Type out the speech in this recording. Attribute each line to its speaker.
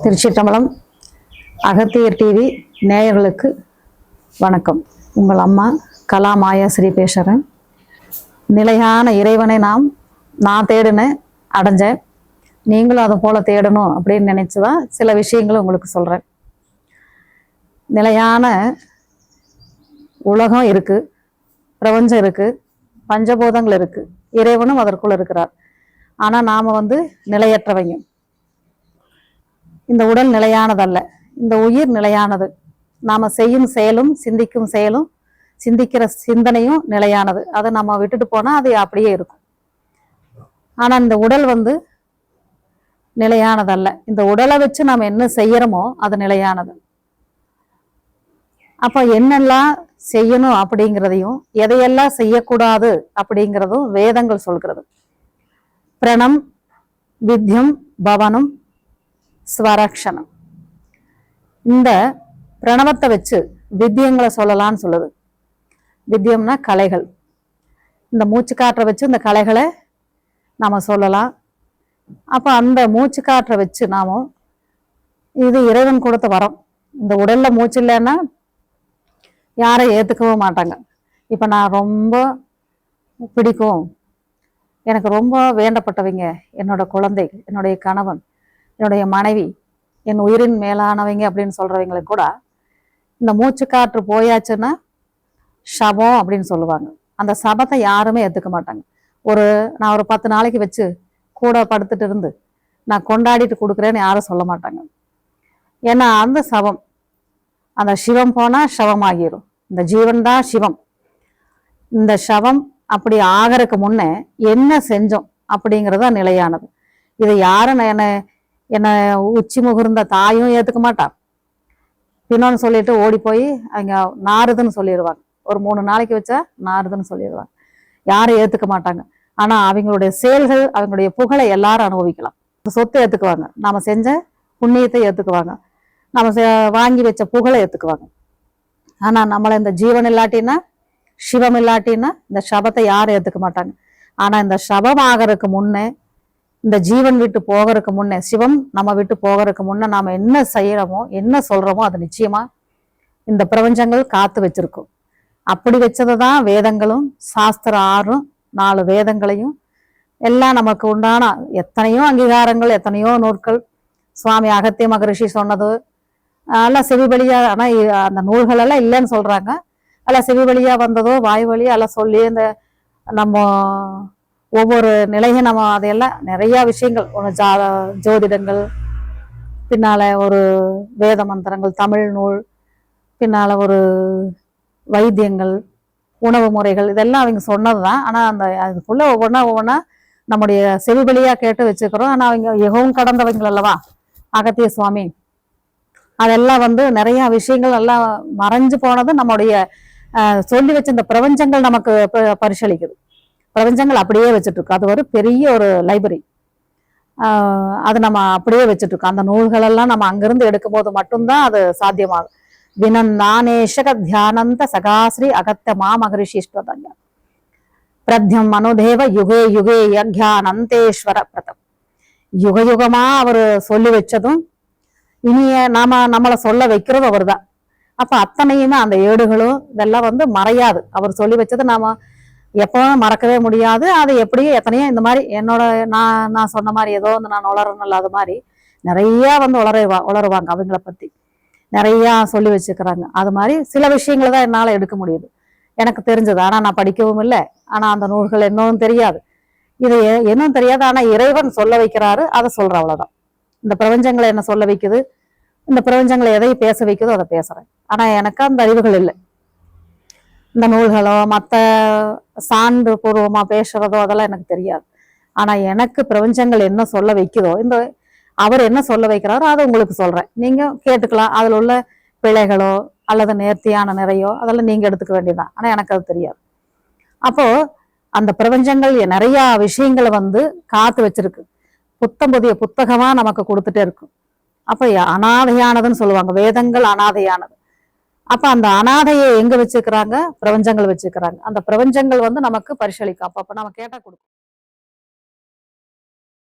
Speaker 1: திருச்சிற்றம்பலம் Agathiyar TV நேயர்களுக்கு வணக்கம். உங்கள் அம்மா கலா மாயாஸ்ரீ பேசுகிறேன். நிலையான இறைவனை நான் தேடினேன், அடைஞ்சேன். நீங்களும் அதை போல தேடணும் அப்படின்னு நினைச்சுதான் சில விஷயங்களும் உங்களுக்கு சொல்கிறேன். நிலையான உலகம் இருக்கு, பிரபஞ்சம் இருக்கு, பஞ்சபூதங்கள் இருக்கு, இறைவனும் அதற்குள்ள இருக்கிறார். ஆனால் நாம் நிலையற்றவைங்க. இந்த உடல் நிலையானதல்ல, இந்த உயிர் நிலையானது. நாம செய்யும் செயலும் சிந்திக்கும் செயலும் சிந்திக்கிற சிந்தனையும் நிலையானது. அதை நம்ம விட்டுட்டு போனா அது அப்படியே இருக்கும். ஆனா இந்த உடல் நிலையானதல்ல. இந்த உடலை வச்சு நாம என்ன செய்யறோமோ அது நிலையானது. அப்ப என்னெல்லாம் செய்யணும் அப்படிங்கிறதையும் எதையெல்லாம் செய்யக்கூடாது அப்படிங்கிறதும் வேதங்கள் சொல்கிறது. பிரணம், வித்யம், பவனம், ஸ்வரக்ஷணம். இந்த பிரணவத்தை வச்சு வித்தியங்களை சொல்லலாம்னு சொல்லுது. வித்தியம்னா கலைகள். இந்த மூச்சு காற்றை வச்சு இந்த கலைகளை நாம சொல்லலாம். அப்ப அந்த மூச்சு காற்றை வச்சு இது இறைவன் கொடுத்த வரம். இந்த உடல்ல மூச்சு இல்லைன்னா யாரை ஏத்துக்கவும் மாட்டாங்க. இப்ப நான் ரொம்ப பிடிக்கும், எனக்கு ரொம்ப வேண்டப்பட்டவங்க, என்னோட குழந்தை, என்னுடைய கணவன், என்னுடைய மனைவி, என் உயிரின் மேலானவங்க அப்படின்னு சொல்றவங்களுக்கு கூட இந்த மூச்சு காற்று போயாச்சுன்னா சபம் அப்படின்னு சொல்லுவாங்க. அந்த சபத்தை யாருமே ஏத்துக்க மாட்டாங்க. நான் ஒரு 10 நாளைக்கு வச்சு கூட படுத்துட்டு இருந்து நான் கொண்டாடிட்டு கொடுக்குறேன்னு யாரும் சொல்ல மாட்டாங்க. ஏன்னா அந்த சபம், அந்த சிவம் போனா சவமாகிரும். இந்த ஜீவன் தான் சிவம். இந்த சவம் அப்படி ஆகிறதுக்கு முன்னே என்ன செஞ்சோம் அப்படிங்கிறதா நிலையானது. இது யாரும் என்ன உச்சி முகிர்ந்த தாயும் ஏத்துக்க மாட்டான். பின்னொன்னு சொல்லிட்டு ஓடி போய் அங்க நாறுதுன்னு சொல்லிடுவாங்க. ஒரு 3 நாளைக்கு வச்சா நாறுதுன்னு சொல்லிடுவாங்க. யாரும் ஏத்துக்க மாட்டாங்க. ஆனா அவங்களுடைய செயல்கள், அவங்களுடைய புகழை எல்லாரும் அனுபவிக்கலாம். சொத்தை ஏத்துக்குவாங்க, நாம செஞ்ச புண்ணியத்தை ஏத்துக்குவாங்க, நம்ம வாங்கி வச்ச புகழை ஏத்துக்குவாங்க. ஆனா நம்மளை இந்த ஜீவன் இல்லாட்டின்னா, சிவம் இல்லாட்டின்னா இந்த சபத்தை யாரும் ஏத்துக்க மாட்டாங்க. ஆனா இந்த சபம் ஆகிறதுக்கு முன்னே, இந்த ஜீவன் விட்டு போகிறதுக்கு முன்னே, சிவம் நம்ம விட்டு போகிறதுக்கு முன்னே நாம என்ன செய்யறோமோ என்ன சொல்றோமோ அது நிச்சயமா இந்த பிரபஞ்சங்கள் காத்து வச்சிருக்கும். அப்படி வச்சதுதான் வேதங்களும் சாஸ்திர 4 வேதங்களையும் எல்லாம் நமக்கு உண்டான எத்தனையோ அங்கீகாரங்கள், எத்தனையோ நூல்கள். சுவாமி அகத்திய மகரிஷி சொன்னது எல்லாம் செவி வழியா, ஆனா அந்த நூல்கள் எல்லாம் இல்லைன்னு சொல்றாங்க. எல்லாம் செவி வழியா வந்ததோ வாய் வழியா எல்லாம் சொல்லி இந்த நம்ம ஒவ்வொரு நிலையும் நம்ம அதையெல்லாம் நிறைய விஷயங்கள், ஜோதிடங்கள், பின்னால ஒரு வேத மந்திரங்கள், தமிழ் நூல், பின்னால ஒரு வைத்தியங்கள், உணவு முறைகள், இதெல்லாம் அவங்க சொன்னதுதான். ஆனா அதுக்குள்ள ஒவ்வொன்னா நம்முடைய செவிவழியா கேட்டு வச்சுக்கிறோம். ஆனா அவங்க எகவும் கடந்தவங்க அல்லவா அகத்திய சுவாமி. அதெல்லாம் நிறைய விஷயங்கள் எல்லாம் மறைஞ்சு போனது நம்முடைய சொல்லி வச்ச இந்த பிரபஞ்சங்கள் நமக்கு பரிசளிக்குது. பிரபஞ்சங்கள் அப்படியே வச்சுட்டு இருக்கோம். அது ஒரு பெரிய ஒரு லைப்ரரி. அது நம்ம அப்படியே வச்சுட்டு இருக்கோம். அந்த நூல்கள் எல்லாம் நம்ம அங்கிருந்து எடுக்கும் போது மட்டும்தான் அது சாத்தியமாகும். வினந்தானேஷக தியானந்த சகாஸ்ரீ அகத்த மாமகரிஷிஷ்வதங்க பிரத்யம் மனுதேவ யுகே யுகே யக்ஞானந்தேஸ்வர பிரதம். யுக யுகமா அவர் சொல்லி வச்சதும் இனிய நம்மளை சொல்ல வைக்கிறதும் அவர் தான். அப்ப அத்தனையுமே அந்த ஏடுகளும் இதெல்லாம் மறையாது. அவர் சொல்லி வச்சது நாம எப்பவும் மறக்கவே முடியாது. அது எப்படியும் எத்தனையோ இந்த மாதிரி என்னோட நான் சொன்ன மாதிரி ஏதோ நான் உளறணும் இல்லாத மாதிரி நிறைய உளருவாங்க. அவங்கள பத்தி நிறைய சொல்லி வச்சுக்கிறாங்க. அது மாதிரி சில விஷயங்களை தான் என்னால எடுக்க முடியுது, எனக்கு தெரிஞ்சது. ஆனா நான் படிக்கவும் இல்லை. ஆனா அந்த நூல்கள் என்னன்னு தெரியாது, இது என்னன்னு தெரியாது. ஆனா இறைவன் சொல்ல வைக்கிறாரு, அதை சொல்றேன், அவ்வளவுதான். இந்த பிரபஞ்சங்களை என்ன சொல்ல வைக்குது, இந்த பிரபஞ்சங்களை எதை பேச வைக்குதோ அதை பேசுறேன். ஆனா எனக்கு அந்த அறிவுகள் இல்லை. இந்த நூல்களோ மற்ற சான்று பூர்வமா பேசுறதோ அதெல்லாம் எனக்கு தெரியாது. ஆனா எனக்கு பிரபஞ்சங்கள் என்ன சொல்ல வைக்குதோ, அவர் என்ன சொல்ல வைக்கிறாரோ அதை உங்களுக்கு சொல்றேன். நீங்க கேட்டுக்கலாம். அதுல உள்ள பிழைகளோ அல்லது நேர்த்தியான நிறையோ அதெல்லாம் நீங்க எடுத்துக்க வேண்டியதுதான். ஆனா எனக்கு அது தெரியாது. அப்போ அந்த பிரபஞ்சங்கள் நிறைய விஷயங்களை காத்து வச்சிருக்கு. புதிய புத்தகமா நமக்கு கொடுத்துட்டே இருக்கும். அப்ப அனாதையானதுன்னு சொல்லுவாங்க. வேதங்கள் அனாதையானது. அப்ப அந்த அனாதையை எங்க வச்சுக்கிறாங்க? பிரபஞ்சங்கள் வச்சுக்கிறாங்க. அந்த பிரபஞ்சங்கள் நமக்கு பரிசளிக்கும். அப்ப நம்ம கேட்டா கொடுக்கும்.